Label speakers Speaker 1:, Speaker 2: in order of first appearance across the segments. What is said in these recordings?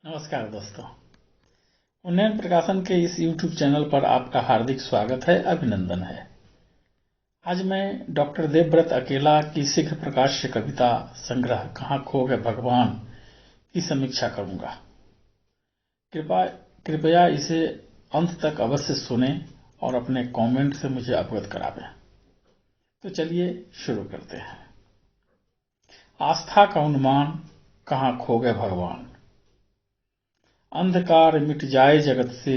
Speaker 1: नमस्कार दोस्तों। उन्नयन प्रकाशन के इस YouTube चैनल पर आपका हार्दिक स्वागत है, अभिनंदन है। आज मैं डॉक्टर देवव्रत अकेला की शीघ्र प्रकाश्य कविता संग्रह कहाँ खो गए भगवान की समीक्षा करूंगा। कृपया इसे अंत तक अवश्य सुने और अपने कमेंट से मुझे अवगत करावें। तो चलिए शुरू करते हैं। आस्था का उन्माद, कहाँ खो गए भगवान। अंधकार मिट जाए जगत से,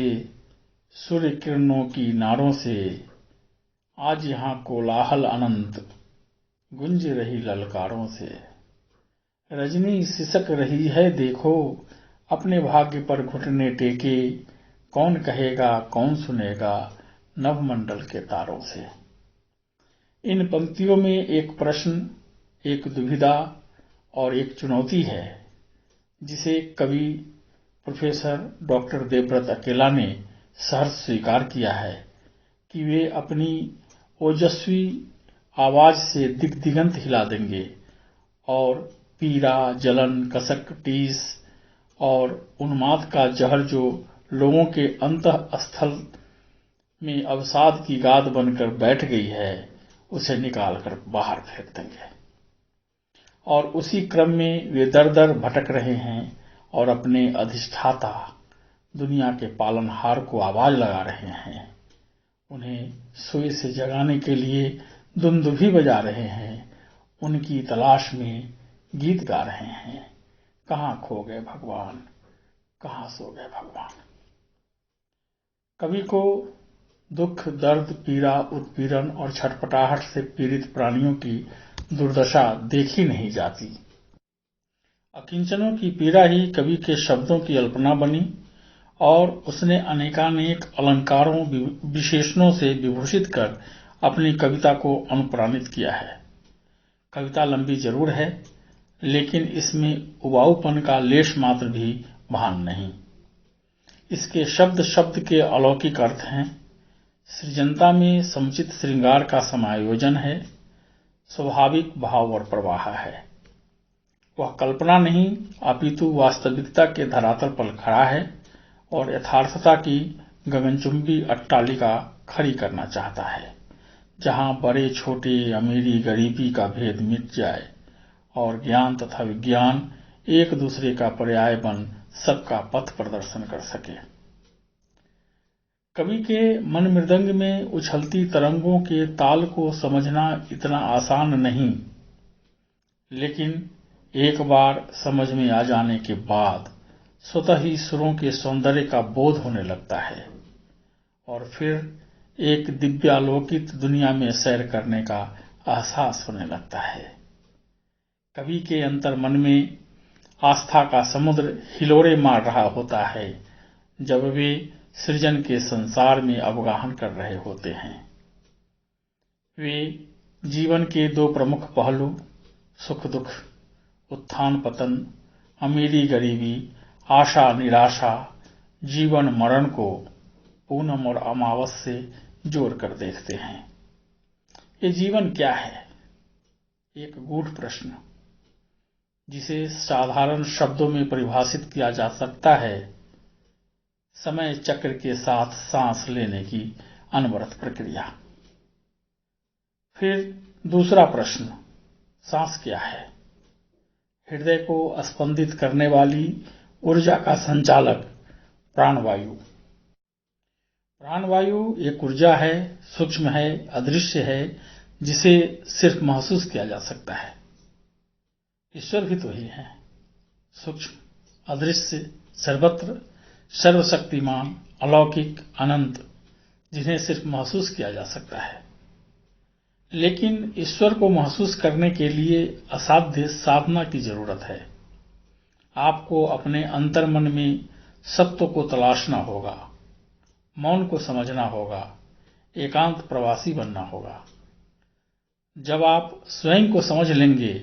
Speaker 1: सूर्य किरणों की नारों से। आज यहाँ कोलाहल अनंत गुंज रही ललकारों से। रजनी सिसक रही है देखो, अपने भाग्य पर घुटने टेके। कौन कहेगा कौन सुनेगा, नवमंडल के तारों से। इन पंक्तियों में एक प्रश्न, एक दुविधा और एक चुनौती है, जिसे कवि प्रोफेसर डॉक्टर देवव्रत अकेला ने सहर्ष स्वीकार किया है कि वे अपनी ओजस्वी आवाज से दिग्दिगंत हिला देंगे और पीड़ा, जलन, कसक, टीस और उन्माद का जहर जो लोगों के अंतःस्थल में अवसाद की गाद बनकर बैठ गई है, उसे निकालकर बाहर फेंक देंगे। और उसी क्रम में वे दर दर भटक रहे हैं और अपने अधिष्ठाता दुनिया के पालनहार को आवाज लगा रहे हैं। उन्हें सोए से जगाने के लिए दुंदुभी बजा रहे हैं, उनकी तलाश में गीत गा रहे हैं। कहाँ खो गए भगवान, कहाँ सो गए भगवान। कवि को दुख, दर्द, पीड़ा, उत्पीड़न और छटपटाहट से पीड़ित प्राणियों की दुर्दशा देखी नहीं जाती। अकिंचनों की पीड़ा ही कवि के शब्दों की अल्पना बनी और उसने अनेकानेक अलंकारों, विशेषणों से विभूषित कर अपनी कविता को अनुप्राणित किया है। कविता लंबी जरूर है, लेकिन इसमें उबाऊपन का लेश मात्र भी भान नहीं। इसके शब्द शब्द के अलौकिक अर्थ हैं। सृजनता में समुचित श्रृंगार का समायोजन है, स्वाभाविक भाव और प्रवाह है। वह कल्पना नहीं अपितु वास्तविकता के धरातल पर खड़ा है और यथार्थता की गगनचुंबी अट्टालिका खड़ी करना चाहता है, जहां बड़े छोटे, अमीरी गरीबी का भेद मिट जाए और ज्ञान तथा विज्ञान एक दूसरे का पर्याय बन सबका पथ प्रदर्शन कर सके। कवि के मन मृदंग में उछलती तरंगों के ताल को समझना इतना आसान नहीं, लेकिन एक बार समझ में आ जाने के बाद स्वतः ही सुरों के सौंदर्य का बोध होने लगता है और फिर एक दिव्यालोकित दुनिया में सैर करने का एहसास होने लगता है। कवि के अंतर्मन में आस्था का समुद्र हिलोरे मार रहा होता है जब वे सृजन के संसार में अवगाहन कर रहे होते हैं। वे जीवन के दो प्रमुख पहलू, सुख दुख, उत्थान पतन, अमीरी गरीबी, आशा निराशा, जीवन मरण को पूनम और अमावस से जोड़कर देखते हैं। ये जीवन क्या है? एक गूढ़ प्रश्न, जिसे साधारण शब्दों में परिभाषित किया जा सकता है, समय चक्र के साथ सांस लेने की अनवरत प्रक्रिया। फिर दूसरा प्रश्न, सांस क्या है? हृदय को स्पंदित करने वाली ऊर्जा का संचालक प्राणवायु। प्राणवायु एक ऊर्जा है, सूक्ष्म है, अदृश्य है, जिसे सिर्फ महसूस किया जा सकता है। ईश्वर भी तो ही है, सूक्ष्म, अदृश्य, सर्वत्र, सर्वशक्तिमान, अलौकिक, अनंत, जिन्हें सिर्फ महसूस किया जा सकता है। लेकिन ईश्वर को महसूस करने के लिए असाध्य साधना की जरूरत है। आपको अपने अंतर्मन में सत्व को तलाशना होगा, मौन को समझना होगा, एकांत प्रवासी बनना होगा। जब आप स्वयं को समझ लेंगे,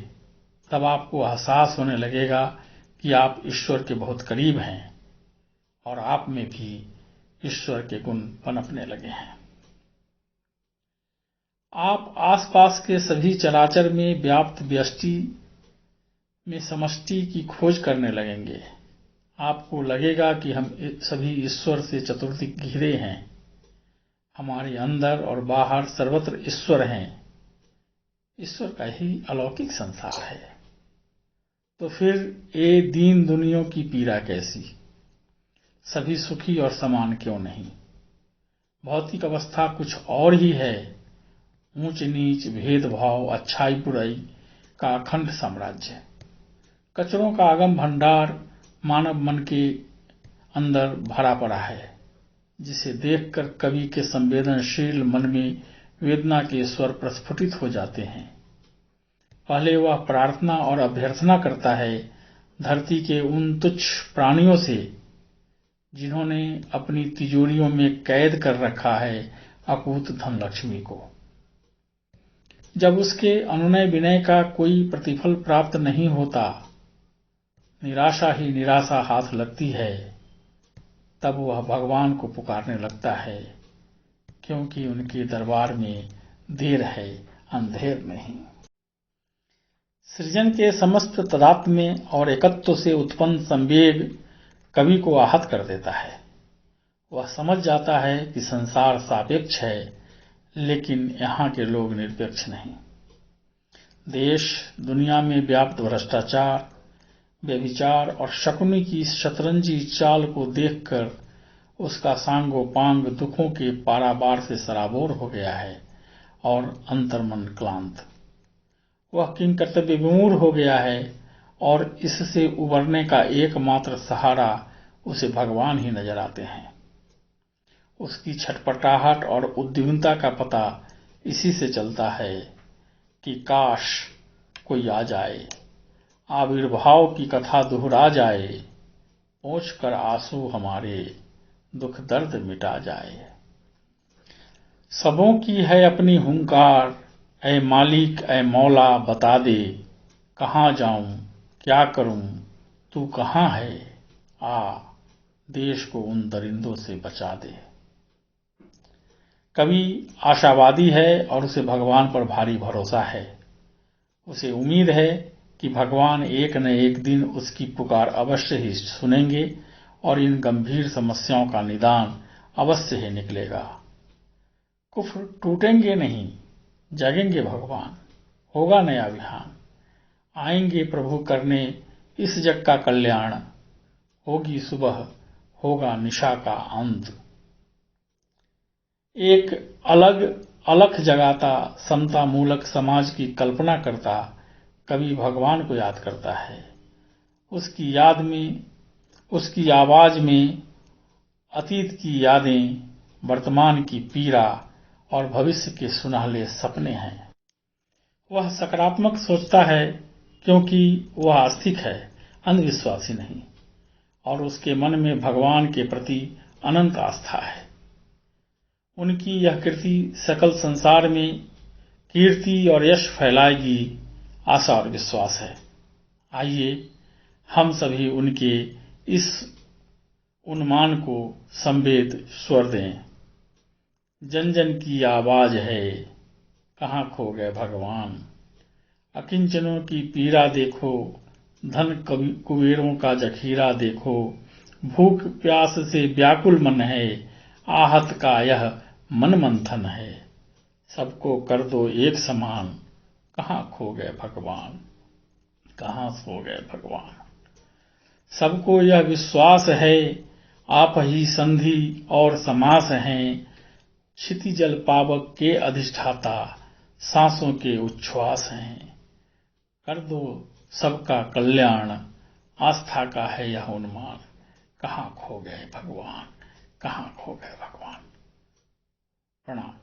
Speaker 1: तब आपको एहसास होने लगेगा कि आप ईश्वर के बहुत करीब हैं और आप में भी ईश्वर के गुण पनपने लगे हैं। आप आसपास के सभी चराचर में व्याप्त व्यष्टि में समष्टि की खोज करने लगेंगे। आपको लगेगा कि हम सभी ईश्वर से चतुर्दिक घिरे हैं, हमारे अंदर और बाहर सर्वत्र ईश्वर हैं। ईश्वर का ही अलौकिक संसार है। तो फिर ये दीन दुनियों की पीड़ा कैसी? सभी सुखी और समान क्यों नहीं? भौतिक अवस्था कुछ और ही है। ऊंच नीच, भेदभाव, अच्छाई बुराई का अखंड साम्राज्य, कचरों का आगम भंडार मानव मन के अंदर भरा पड़ा है, जिसे देखकर कवि के संवेदनशील मन में वेदना के स्वर प्रस्फुटित हो जाते हैं। पहले वह प्रार्थना और अभ्यर्थना करता है धरती के उन तुच्छ प्राणियों से जिन्होंने अपनी तिजोरियों में कैद कर रखा है अकूत धन लक्ष्मी को। जब उसके अनुनय विनय का कोई प्रतिफल प्राप्त नहीं होता, निराशा ही निराशा हाथ लगती है, तब वह भगवान को पुकारने लगता है, क्योंकि उनके दरबार में देर है, अंधेर नहीं। सृजन के समस्त तादात्म्य और एकत्व से उत्पन्न संवेग कवि को आहत कर देता है। वह समझ जाता है कि संसार सापेक्ष है, लेकिन यहाँ के लोग निरपेक्ष नहीं। देश दुनिया में व्याप्त भ्रष्टाचार, व्यभिचार और शकुनी की शतरंजी चाल को देखकर उसका सांगोपांग दुखों के पारावार से सराबोर हो गया है और अंतर्मन क्लांत। वह किंकर्तव्य विमूढ़ हो गया है और इससे उबरने का एकमात्र सहारा उसे भगवान ही नजर आते हैं। उसकी छटपटाहट और उद्विग्नता का पता इसी से चलता है कि काश कोई आ जाए, आविर्भाव की कथा दोहरा जाए, पहुंच कर आंसू हमारे दुख दर्द मिटा जाए। सबों की है अपनी हुंकार, ऐ मालिक ऐ मौला बता दे, कहाँ जाऊं क्या करूं तू कहाँ है, आ देश को उन दरिंदों से बचा दे। कवि आशावादी है और उसे भगवान पर भारी भरोसा है। उसे उम्मीद है कि भगवान एक न एक दिन उसकी पुकार अवश्य ही सुनेंगे और इन गंभीर समस्याओं का निदान अवश्य ही निकलेगा। कुफ्र टूटेंगे नहीं, जागेंगे भगवान, होगा नया विहान, आएंगे प्रभु करने इस जग का कल्याण, होगी सुबह होगा निशा का अंत। एक अलग अलख जगाता समता मूलक समाज की कल्पना करता कवि भगवान को याद करता है। उसकी याद में, उसकी आवाज में अतीत की यादें, वर्तमान की पीड़ा और भविष्य के सुनहले सपने हैं। वह सकारात्मक सोचता है क्योंकि वह आस्तिक है, अंधविश्वासी नहीं, और उसके मन में भगवान के प्रति अनंत आस्था है। उनकी यह कृति सकल संसार में कीर्ति और यश फैलाएगी, आशा और विश्वास है। आइए हम सभी उनके इस उन्मान को संवेद स्वर दें। जन जन की आवाज है, कहाँ खो गए भगवान, अकिंचनों की पीड़ा देखो, धन कुबेरों का जखीरा देखो, भूख प्यास से व्याकुल मन है, आहत का यह मन मंथन है, सबको कर दो एक समान, कहाँ खो गए भगवान, कहाँ सो गए भगवान। सबको यह विश्वास है आप ही संधि और समास हैं, क्षितिजल पावक के अधिष्ठाता सांसों के उच्छ्वास हैं। कर दो सबका कल्याण, आस्था का है यह उन्मान, कहाँ खो गए भगवान, कहाँ खो गए भगवान। प्रणाम।